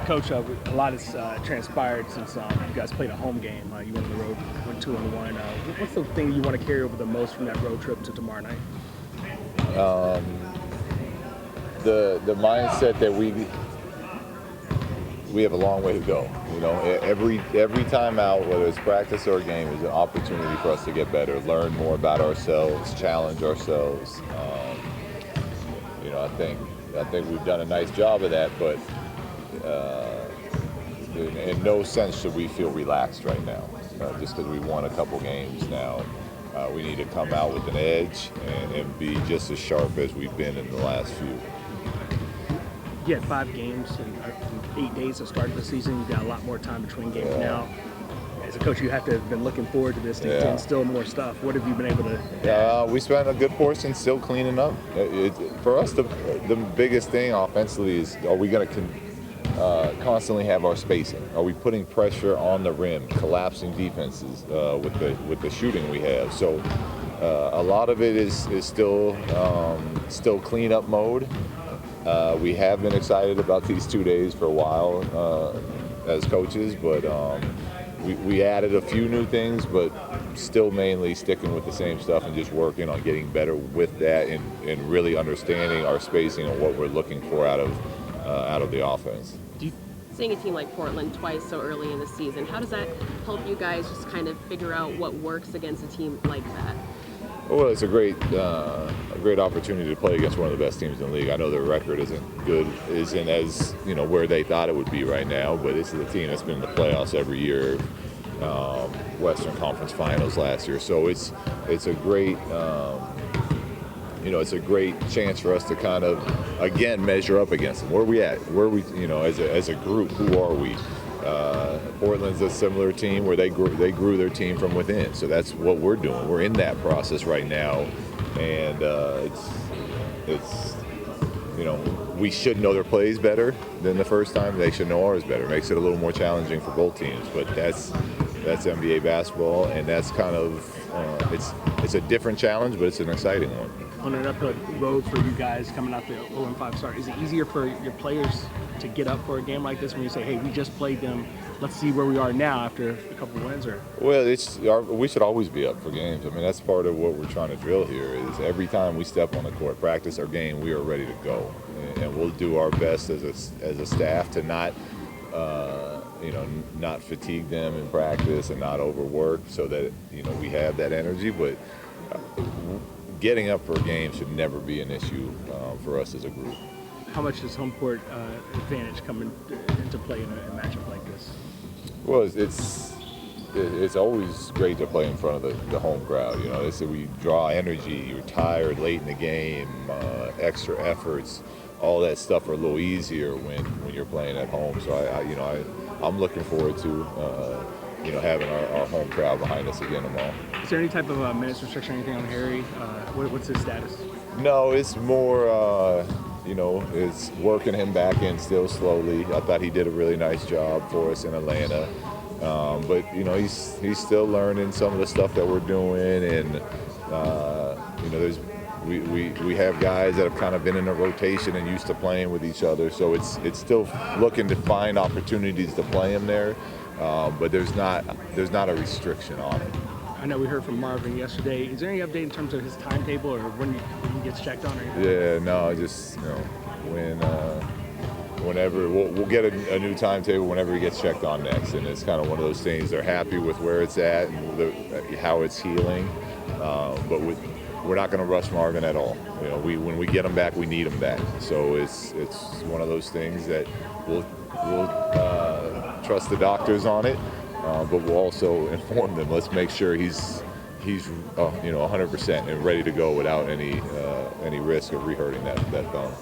Coach, a lot has transpired since you guys played a home game. You went on the road, went 2-1. What's the thing you want to carry over the most from that road trip to tomorrow night? The mindset that we have a long way to go. You know, every time out, whether it's practice or a game, is an opportunity for us to get better, learn more about ourselves, challenge ourselves. You know, I think we've done a nice job of that, but in no sense should we feel relaxed right now. Just because we won a couple games now, we need to come out with an edge and be just as sharp as we've been in the last few. You had 5 games in 8 days to start the season. You've got a lot more time between games now. As a coach, you have to have been looking forward to this to instill more stuff. What have you been able to? We spent a good portion still cleaning up. For us, the biggest thing offensively is: are we going to constantly have our spacing? Are we putting pressure on the rim, collapsing defenses with the shooting we have? So a lot of it is still cleanup mode. We have been excited about these 2 days for a while as coaches, but we added a few new things, but still mainly sticking with the same stuff and just working on getting better with that and really understanding our spacing and what we're looking for out of the offense. Seeing a team like Portland twice so early in the season, how does that help you guys just kind of figure out what works against a team like that? Well, it's a great opportunity to play against one of the best teams in the league. I know their record isn't as where they thought it would be right now, but this is a team that's been in the playoffs every year, Western Conference Finals last year. So it's a great it's a great chance for us to kind of again measure up against them. Where are we at? As a group, who are we? Portland's a similar team where they grew their team from within. So that's what we're doing. We're in that process right now, and it's we should know their plays better than the first time. They should know ours better. It makes it a little more challenging for both teams. But that's NBA basketball, and that's kind of it's a different challenge, but it's an exciting one. On an uphill road for you guys coming out the 0-5 start, is it easier for your players to get up for a game like this when you say, hey, we just played them, let's see where we are now after a couple of wins? Or well, we should always be up for games. I mean, that's part of what we're trying to drill here is every time we step on the court, practice or game, we are ready to go, and we'll do our best as a staff to not not fatigue them in practice and not overwork so that we have that energy. But getting up for a game should never be an issue for us as a group. How much does home court advantage come into play in a matchup like this? Well, it's always great to play in front of the home crowd. They say we draw energy. You're tired late in the game, extra efforts, all that stuff are a little easier when you're playing at home. So I'm looking forward to having our home crowd behind us again tomorrow. Is there any type of minutes restriction or anything on Harry? What's his status? No, it's more, it's working him back in still slowly. I thought he did a really nice job for us in Atlanta. But, he's still learning some of the stuff that we're doing. And, we have guys that have kind of been in a rotation and used to playing with each other. So it's still looking to find opportunities to play him there. But there's not a restriction on it. I know we heard from Marvin yesterday. Is there any update in terms of his timetable or when he gets checked on or anything? Yeah, no, just whenever we'll get a new timetable whenever he gets checked on next, and it's kind of one of those things. They're happy with where it's at and how it's healing, but we're not going to rush Marvin at all. When we get him back, we need him back. So it's one of those things that we'll trust the doctors on it. But we'll also inform them. Let's make sure he's 100% and ready to go without any risk of re-hurting that thumb.